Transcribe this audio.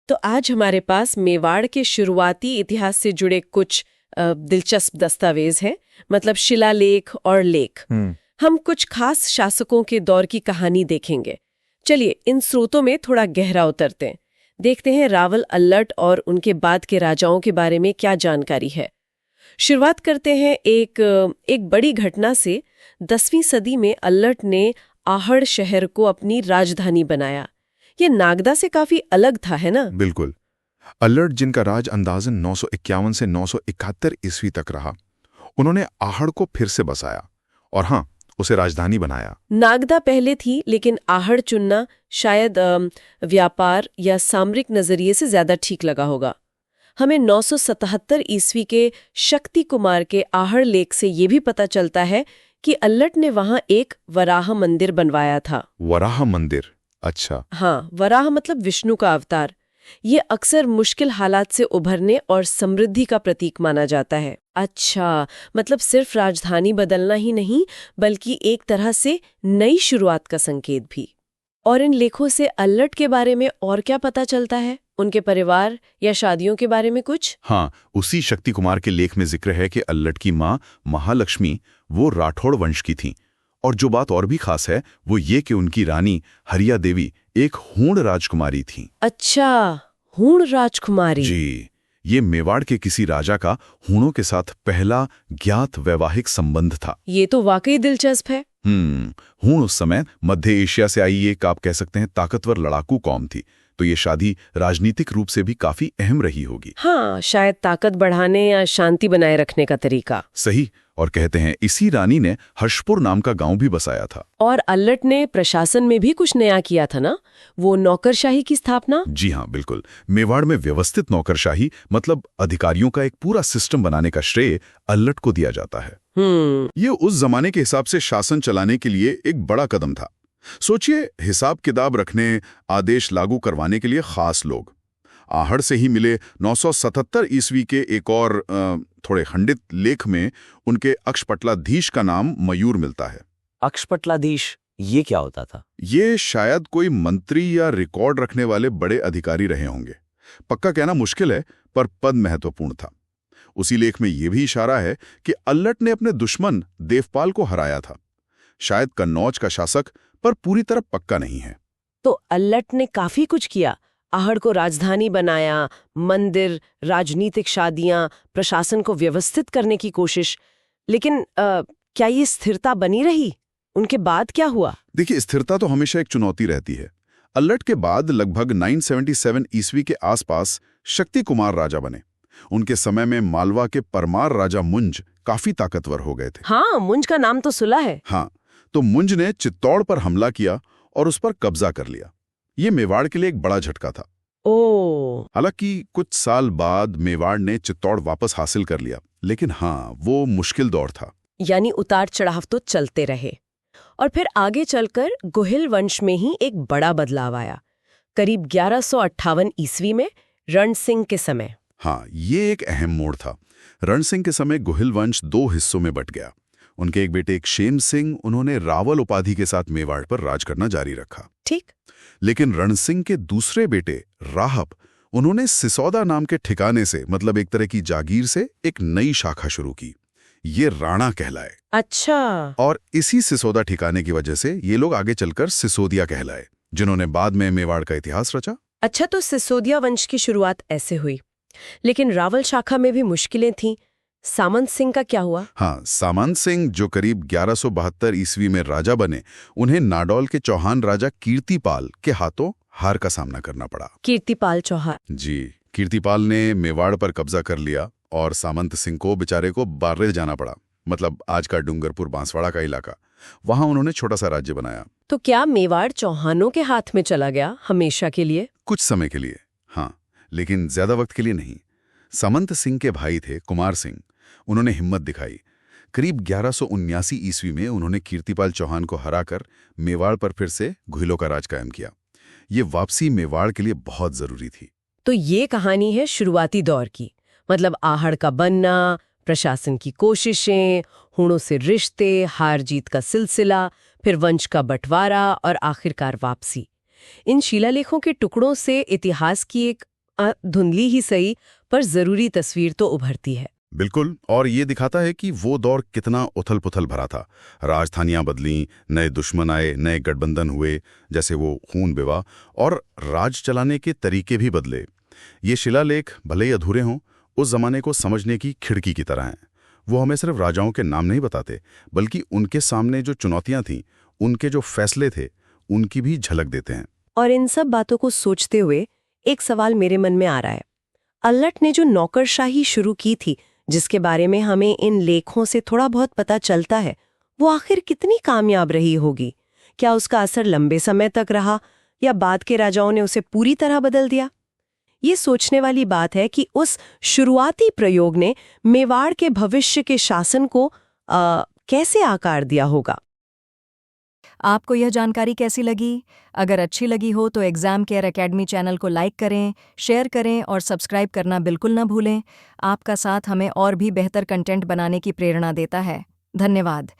तो आज हमारे पास मेवाड़ के शुरुआती इतिहास से जुड़े कुछ दिलचस्प दस्तावेज हैं, मतलब शिलालेख और लेख। हम कुछ खास शासकों के दौर की कहानी देखेंगे। चलिए इन स्रोतों में थोड़ा गहरा उतरते हैं, देखते हैं रावल अल्लट और उनके बाद के राजाओं के बारे में क्या जानकारी है। शुरुआत करते हैं एक बड़ी घटना से। 10वीं सदी में अल्लट ने आहड़ शहर को अपनी राजधानी बनाया। ये नागदा से काफी अलग था, है ना? बिल्कुल। अल्लट, जिनका राज अंदाजन 951 से 971 ईस्वी तक रहा, उन्होंने आहड़ को फिर से बसाया और हाँ, उसे राजधानी बनाया। नागदा पहले थी, लेकिन आहड़ चुनना शायद व्यापार या सामरिक नजरिए से ज्यादा ठीक लगा होगा। हमें 977 ईस्वी के शक्ति कुमार के आहड़ लेख से ये भी पता चलता है कि अल्लट ने वहां एक वराह मंदिर बनवाया था। वराह मंदिर? अच्छा। हाँ, वराह मतलब विष्णु का अवतार। ये अक्सर मुश्किल हालात से उभरने और समृद्धि का प्रतीक माना जाता है। अच्छा, मतलब सिर्फ राजधानी बदलना ही नहीं, बल्कि एक तरह से नई शुरुआत का संकेत भी। और इन लेखों से अल्लट के बारे में और क्या पता चलता है? उनके परिवार या शादियों के बारे में कुछ? हाँ, उसी शक्ति कुमार के लेख में जिक्र है कि अल्लट की माँ महालक्ष्मी वो राठौड़ वंश की थी। और जो बात और भी खास है वो ये कि उनकी रानी हरिया देवी एक हूण राजकुमारी थी। अच्छा, हूण राजकुमारी। जी, ये मेवाड़ के किसी राजा का हूणों के साथ पहला ज्ञात वैवाहिक संबंध था। ये तो वाकई दिलचस्प है। हूण उस समय मध्य एशिया से आई एक, आप कह सकते हैं, ताकतवर लड़ाकू कौम थी। तो ये शादी राजनीतिक रूप से भी काफी अहम रही होगी। हाँ, शायद ताकत बढ़ाने या शांति बनाए रखने का तरीका। सही। और कहते हैं इसी रानी ने हर्षपुर नाम का गांव भी बसाया था। और अल्लट ने प्रशासन में भी कुछ नया किया था ना, वो नौकरशाही की स्थापना। जी हाँ, बिल्कुल। मेवाड़ में व्यवस्थित नौकरशाही, मतलब अधिकारियों का एक पूरा सिस्टम बनाने का श्रेय अल्लट को दिया जाता है। ये उस जमाने के हिसाब से शासन चलाने के लिए एक बड़ा कदम था। सोचिए, हिसाब किताब रखने, आदेश लागू करवाने के लिए खास लोग। आहड़ से ही मिले 977 ईस्वी के एक और थोड़े खंडित लेख में उनके अक्षपटलाधीश का नाम मयूर मिलता है। अक्षपटलाधीश, ये क्या होता था? ये शायद कोई मंत्री या रिकॉर्ड रखने वाले बड़े अधिकारी रहे होंगे। पक्का कहना मुश्किल है, पर पद महत्वपूर्ण था। उसी लेख में ये भी इशारा है कि अल्लट ने अपने दुश्मन देवपाल को हराया था, शायद कन्नौज का शासक, पर पूरी तरह पक्का नहीं है। तो अल्लट ने काफी कुछ किया। आहड़ को राजधानी बनाया, मंदिर, राजनीतिक शादियां, प्रशासन को व्यवस्थित करने की कोशिश। लेकिन क्या ये स्थिरता बनी रही? उनके बाद क्या हुआ? देखिए, स्थिरता तो हमेशा एक चुनौती रहती है। अल्लट के बाद लगभग 977 ईस्वी के आसपास शक्ति कुमार राजा बने। उनके समय में मालवा के परमार राजा मुंज काफी ताकतवर हो गए थे। हाँ, मुंज का नाम तो सुना है। हाँ, तो मुंज ने चित्तौड़ पर हमला किया और उस पर कब्जा कर लिया। ये मेवाड़ के लिए एक बड़ा झटका था। हालांकि कुछ साल बाद मेवाड़ ने चित्तौड़ वापस हासिल कर लिया, लेकिन हाँ, वो मुश्किल दौर था। यानी उतार चढ़ाव तो चलते रहे। और फिर आगे चलकर गुहिल वंश में ही एक बड़ा बदलाव आया, करीब 1158 ईस्वी में, रण सिंह के समय। हाँ, ये एक अहम मोड़ था। रण सिंह के समय गुहिल वंश 2 हिस्सों में बंट गया। उनके एक बेटे क्षेम सिंह, उन्होंने रावल उपाधि के साथ मेवाड़ पर राज करना जारी रखा। ठीक। लेकिन रण सिंह के दूसरे बेटे राहब, उन्होंने सिसोदा नाम के ठिकाने से, मतलब एक तरह की जागीर से, एक नई शाखा शुरू की। ये राणा कहलाए। अच्छा। और इसी सिसोदा ठिकाने की वजह से ये लोग आगे चलकर सिसोदिया कहलाए, जिन्होंने बाद में मेवाड़ का इतिहास रचा। अच्छा, तो सिसोदिया वंश की शुरुआत ऐसे हुई। लेकिन रावल शाखा में भी मुश्किलें थीं। सामंत सिंह का क्या हुआ? हाँ, सामंत सिंह, जो करीब 1172 ईस्वी में राजा बने, उन्हें नाडौल के चौहान राजा कीर्तिपाल के हाथों हार का सामना करना पड़ा। कीर्तिपाल चौहान? जी, कीर्तिपाल ने मेवाड़ पर कब्जा कर लिया और सामंत सिंह को बेचारे को बारे जाना पड़ा, मतलब आज का डूंगरपुर बांसवाड़ा का इलाका। वहां उन्होंने छोटा सा राज्य बनाया। तो क्या मेवाड़ चौहानों के हाथ में चला गया हमेशा के लिए? कुछ समय के लिए, हाँ, लेकिन ज्यादा वक्त के लिए नहीं। सामंत सिंह के भाई थे कुमार सिंह, उन्होंने हिम्मत दिखाई। करीब 1179 ईस्वी में उन्होंने कीर्तिपाल चौहान को हराकर मेवाड़ पर फिर से घुइलों का राज कायम किया। ये वापसी मेवाड़ के लिए बहुत जरूरी थी। तो ये कहानी है शुरुआती दौर की, मतलब आहड़ का बनना, प्रशासन की कोशिशें, हूणों से रिश्ते, हार जीत का सिलसिला, फिर वंश का बंटवारा और आखिरकार वापसी। इन शिलालेखों के टुकड़ों से इतिहास की एक धुंधली ही सही, पर जरूरी तस्वीर तो उभरती है। बिल्कुल, और ये दिखाता है कि वो दौर कितना उथल-पुथल भरा था। राजधानियां बदलीं, नए दुश्मन आए, नए गठबंधन हुए, जैसे वो खून विवाह, और राज चलाने के तरीके भी बदले। ये शिलालेख भले ही अधूरे हों, उस जमाने को समझने की खिड़की की तरह हैं। वो हमें सिर्फ राजाओं के नाम नहीं बताते, बल्कि उनके सामने जो चुनौतियां थीं, उनके जो फैसले थे, उनकी भी झलक देते हैं। और इन सब बातों को सोचते हुए एक सवाल मेरे मन में आ रहा है। अल्लट ने जो नौकरशाही शुरू की थी, जिसके बारे में हमें इन लेखों से थोड़ा बहुत पता चलता है, वो आखिर कितनी कामयाब रही होगी? क्या उसका असर लंबे समय तक रहा, या बाद के राजाओं ने उसे पूरी तरह बदल दिया? ये सोचने वाली बात है कि उस शुरुआती प्रयोग ने मेवाड़ के भविष्य के शासन को कैसे आकार दिया होगा। आपको यह जानकारी कैसी लगी? अगर अच्छी लगी हो तो एग्जाम केयर एकेडमी चैनल को लाइक करें, शेयर करें और सब्सक्राइब करना बिल्कुल न भूलें। आपका साथ हमें और भी बेहतर कंटेंट बनाने की प्रेरणा देता है। धन्यवाद।